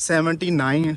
79,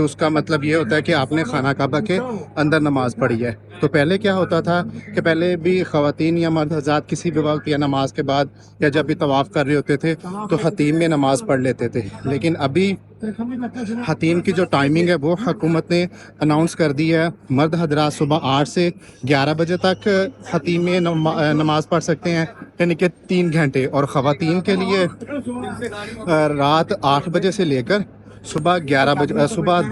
تو اس کا مطلب یہ ہوتا ہے کہ آپ نے خانہ کعبہ کے اندر نماز پڑھی ہے. تو پہلے کیا ہوتا تھا کہ پہلے بھی خواتین یا مرد حضرات کسی بھی وقت یا نماز کے بعد یا جب بھی طواف کر رہے ہوتے تھے تو حتیم میں نماز پڑھ لیتے تھے. لیکن ابھی حتیم کی جو ٹائمنگ ہے وہ حکومت نے اناؤنس کر دی ہے. مرد حضرات صبح 8 سے 11 بجے تک حتیم میں نماز پڑھ سکتے ہیں, یعنی کہ 3 گھنٹے, اور خواتین کے لیے رات 8 بجے سے لے کر صبح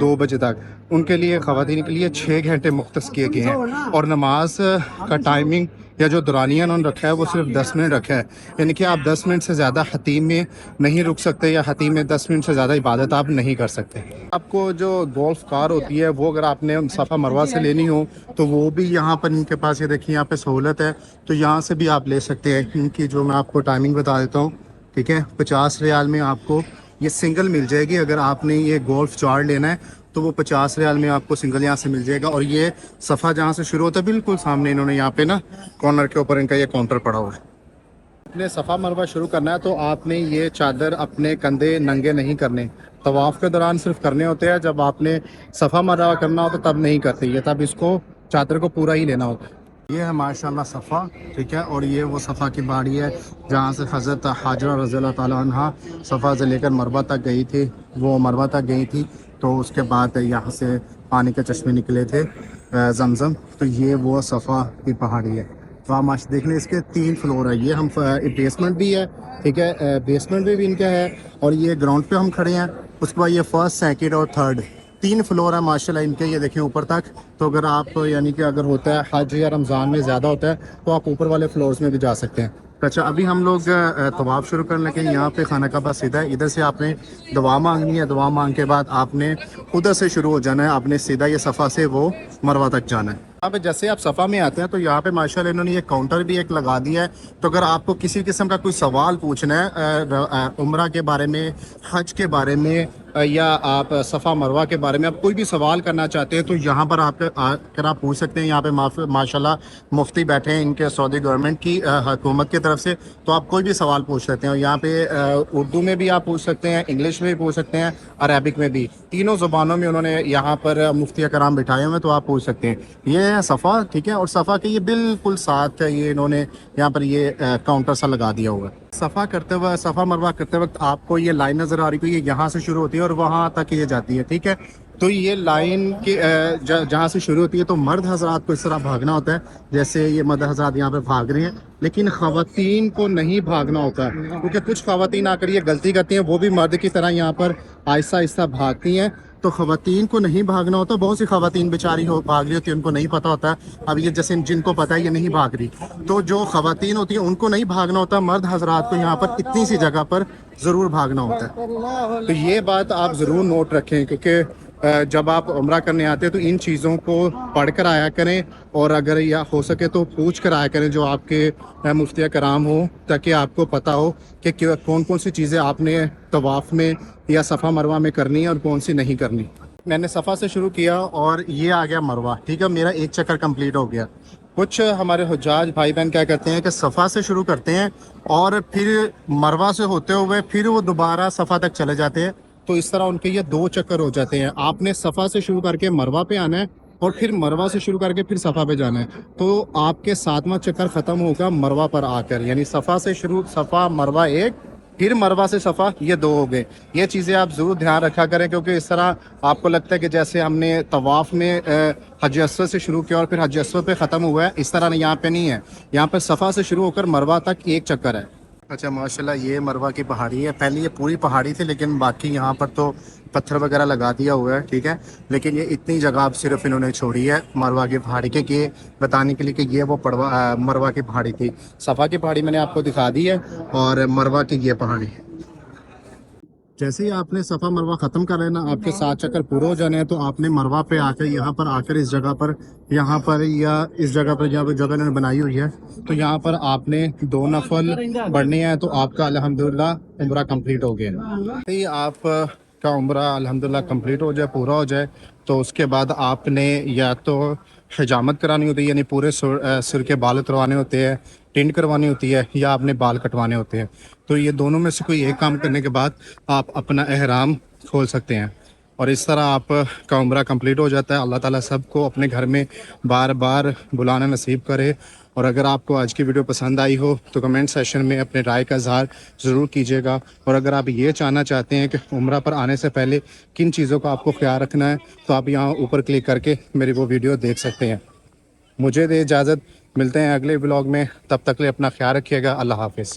2 بجے تک ان کے لیے, خواتین کے لیے 6 گھنٹے مختص کیے گئے ہیں. اور نماز کا ٹائمنگ یا جو دورانیہ انہوں نے رکھا ہے وہ صرف 10 منٹ رکھا ہے, یعنی کہ آپ 10 منٹ سے زیادہ حتیم میں نہیں رک سکتے یا حتیم میں 10 منٹ سے زیادہ عبادت آپ نہیں کر سکتے. آپ کو جو گولف کار ہوتی ہے وہ اگر آپ نے صفا مروہ سے لینی ہو تو وہ بھی یہاں پر ان کے پاس, یہ دیکھیں یہاں پہ سہولت ہے, تو یہاں سے بھی آپ لے سکتے ہیں. ان کی جو میں آپ کو ٹائمنگ بتا دیتا ہوں, ٹھیک ہے, 50 ریال میں آپ کو یہ سنگل مل جائے گی. اگر آپ نے یہ گولف چار لینا ہے تو وہ 50 ریال میں آپ کو سنگل یہاں سے مل جائے گا. اور یہ صفا جہاں سے شروع ہوتا ہے بالکل سامنے انہوں نے یہاں پہ نا کارنر کے اوپر ان کا یہ کاؤنٹر پڑا ہوا ہے. اپنے صفا مروہ شروع کرنا ہے تو آپ نے یہ چادر اپنے کندھے ننگے نہیں کرنے, طواف کے دوران صرف کرنے ہوتے ہیں. جب آپ نے صفا مروہ کرنا ہو تو تب نہیں کرتے یہ, تب اس کو چادر کو پورا ہی لینا ہوتا ہے. یہ ہے ماشاءاللہ صفا, ٹھیک ہے, اور یہ وہ صفا کی پہاڑی ہے جہاں سے حضرت حاجرہ رضی اللہ تعالیٰ عنہ صفا سے لے کر مروہ تک گئی تھی. وہ مروہ تک گئی تھی تو اس کے بعد یہاں سے پانی کے چشمے نکلے تھے زمزم. تو یہ وہ صفا کی پہاڑی ہے. تو آپ ماشاء دیکھ لیں, اس کے 3 فلور ہے. یہ ہم بیسمنٹ بھی ہے, ٹھیک ہے, بیسمنٹ بھی ان کا ہے, اور یہ گراؤنڈ پہ ہم کھڑے ہیں. اس کے بعد یہ فرسٹ, سیکنڈ اور تھرڈ 3 فلور ہے ماشاءاللہ ان کے. یہ دیکھیں اوپر تک. تو اگر آپ یعنی کہ اگر ہوتا ہے حج یا رمضان میں زیادہ ہوتا ہے تو آپ اوپر والے فلورز میں بھی جا سکتے ہیں. اچھا, ابھی ہم لوگ طواف شروع کرنے کے یہاں پہ خانہ کعبہ سیدھا ہے. ادھر سے آپ نے دعا مانگنی ہے, دعا مانگ کے بعد آپ نے ادھر سے شروع ہو جانا ہے. آپ نے سیدھا یہ صفا سے وہ مروہ تک جانا ہے. یہاں پہ جیسے آپ صفا میں آتے ہیں تو یہاں پہ ماشاءاللہ انہوں نے یہ کاؤنٹر بھی ایک لگا دیا ہے. تو اگر آپ کو کسی قسم کا کوئی سوال پوچھنا ہے عمرہ کے بارے میں, حج کے بارے میں, یا آپ صفا مروہ کے بارے میں آپ کوئی بھی سوال کرنا چاہتے ہیں تو یہاں پر آپ آپ پوچھ سکتے ہیں. یہاں پہ ماشاءاللہ مفتی بیٹھے ہیں ان کے سعودی گورنمنٹ کی حکومت کی طرف سے, تو آپ کوئی بھی سوال پوچھ سکتے ہیں. اور یہاں پہ اردو میں بھی آپ پوچھ سکتے ہیں, انگلش میں بھی پوچھ سکتے ہیں, عربک میں بھی, تینوں زبانوں میں انہوں نے یہاں پر مفتی کرام بٹھائے ہوئے, تو آپ پوچھ سکتے ہیں. یہ ہے صفا, ٹھیک ہے, اور صفا کے یہ بالکل ساتھ ہے یہ انہوں نے یہاں پر یہ کاؤنٹر سا لگا دیا ہوا ہے. صفا کرتے ہوئے, صفا مروہ کرتے وقت آپ کو یہ لائن نظر آ رہی ہے, یہ یہاں سے شروع ہوتی ہے اور وہاں تک یہ جاتی ہے, ٹھیک ہے. تو یہ لائن کی جہاں سے شروع ہوتی ہے تو مرد حضرات کو اس طرح بھاگنا ہوتا ہے جیسے یہ مرد حضرات یہاں پہ بھاگ رہے ہیں, لیکن خواتین کو نہیں بھاگنا ہوتا ہے, کیونکہ کچھ خواتین آ کر یہ غلطی کرتی ہیں, وہ بھی مرد کی طرح یہاں پر آہستہ آہستہ بھاگتی ہیں. تو خواتین کو نہیں بھاگنا ہوتا. بہت سی خواتین بیچاری بھاگ رہی ہوتی ہیں, ان کو نہیں پتہ ہوتا. اب یہ جیسے جن کو پتہ ہے یہ نہیں بھاگ رہی, تو جو خواتین ہوتی ہیں ان کو نہیں بھاگنا ہوتا. مرد حضرات کو یہاں پر اتنی سی جگہ پر ضرور بھاگنا ہوتا ہے. تو یہ بات آپ ضرور نوٹ رکھیں, کیونکہ جب آپ عمرہ کرنے آتے ہیں تو ان چیزوں کو پڑھ کر آیا کریں, اور اگر یا ہو سکے تو پوچھ کر آیا کریں جو آپ کے مفتی کرام ہوں, تاکہ آپ کو پتہ ہو کہ کون کون سی چیزیں آپ نے طواف میں یا صفا مروہ میں کرنی ہے اور کون سی نہیں کرنی. میں نے صفا سے شروع کیا اور یہ آ گیا مروہ, ٹھیک ہے, میرا ایک چکر کمپلیٹ ہو گیا. کچھ ہمارے حجاج بھائی بہن کیا کرتے ہیں کہ صفا سے شروع کرتے ہیں اور پھر مروہ سے ہوتے ہوئے پھر وہ دوبارہ صفا تک چلے جاتے ہیں. تو اس طرح ان کے یہ 2 چکر ہو جاتے ہیں. آپ نے صفا سے شروع کر کے مروہ پہ آنا ہے اور پھر مروہ سے شروع کر کے پھر صفا پہ جانا ہے. تو آپ کے 7واں چکر ختم ہوگا مروہ پر آ کر, یعنی صفا سے شروع, صفا مروہ 1, پھر مروہ سے صفا, یہ 2 ہو گئے. یہ چیزیں آپ ضرور دھیان رکھا کریں, کیونکہ اس طرح آپ کو لگتا ہے کہ جیسے ہم نے طواف میں حج اسود سے شروع کیا اور پھر حج اسود پہ ختم ہوا ہے, اس طرح یہاں پہ نہیں ہے. یہاں پہ صفا سے شروع ہو کر مروہ تک 1 چکر ہے. اچھا ماشاءاللہ, یہ مروہ کی پہاڑی ہے. پہلے یہ پوری پہاڑی تھی, لیکن باقی یہاں پر تو پتھر وغیرہ لگا دیا ہوا ہے, ٹھیک ہے, لیکن یہ اتنی جگہ اب صرف انہوں نے چھوڑی ہے مروہ کی پہاڑی کے, کہ بتانے کے لیے کہ یہ وہ مروہ کی پہاڑی تھی. صفا کی پہاڑی میں نے آپ کو دکھا دی ہے, اور مروہ کی یہ پہاڑی. جیسے ہی آپ نے صفا مروہ ختم کر لینا, آپ کے 7 چکر پورے ہو جانے ہیں, تو آپ نے مروہ پہ آ کر یہاں پر آ کر اس جگہ پر, یہاں پر یا اس جگہ پر جہاں پہ جگہ انہوں نے بنائی ہوئی ہے, تو یہاں پر آپ نے 2 نفل پڑھنے ہیں. تو آپ کا الحمدللہ عمرہ کمپلیٹ ہو گیا. آپ کا عمرہ الحمدللہ کمپلیٹ ہو جائے, پورا ہو جائے, تو اس کے بعد آپ نے یا تو حجامت کرانی ہوتی ہے, یعنی پورے سر کے بال اتروانے ہوتے ہیں, ٹنٹ کروانی ہوتی ہے, یا آپ نے بال کٹوانے ہوتے ہیں. تو یہ دونوں میں سے کوئی ایک کام کرنے کے بعد آپ اپنا احرام کھول سکتے ہیں. اور اس طرح آپ کا عمرہ کمپلیٹ ہو جاتا ہے. اللہ تعالیٰ سب کو اپنے گھر میں بار بار بلانا نصیب کرے. اور اگر آپ کو آج کی ویڈیو پسند آئی ہو تو کمنٹ سیشن میں اپنے رائے کا اظہار ضرور کیجیے گا. اور اگر آپ یہ جاننا چاہتے ہیں کہ عمرہ پر آنے سے پہلے کن چیزوں کا آپ کو خیال رکھنا ہے تو آپ یہاں اوپر کلک کر کے میری وہ ویڈیو دیکھ سکتے ہیں. مجھے دے اجازت, ملتے ہیں اگلے بلاگ میں. تب تک لے اپنا خیال رکھیے گا. اللہ حافظ.